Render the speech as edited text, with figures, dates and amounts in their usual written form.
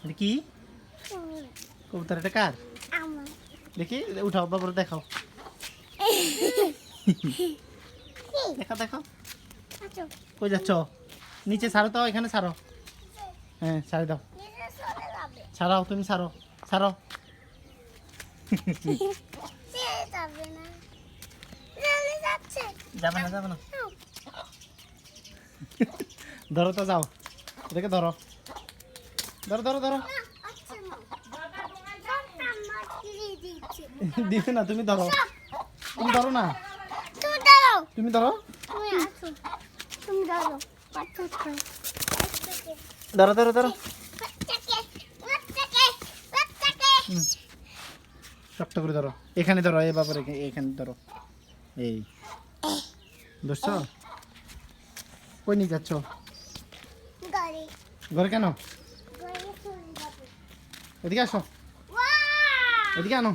এটা কি কবুতর? এটা কার? দেখি উঠাও বাবুর দেখাও। দেখো দেখো কই যাচ্ছ? নিচে ছাড়ো তো, এখানে ছাড়ো। হ্যাঁ ছাড়ি দাও, ছাড়াও তুমি, ছাড়ো ছাড়ো। যাবে না যাবে না, ধরো তো, যাও এটাকে ধরো, ধরো ধরো ধরো। দিবে না, তুমি ধরো, তুমি ধরো না, তুমি ধরো, ধরো ধরো ধরো। শক্ত করে ধরো, এখানে ধরো, এই বাবার এখানে ধরো। এই ধরছো? কই নিয়ে যাচ্ছ? ঘরে কেন? এদিকে আসো, এদিকে আনো।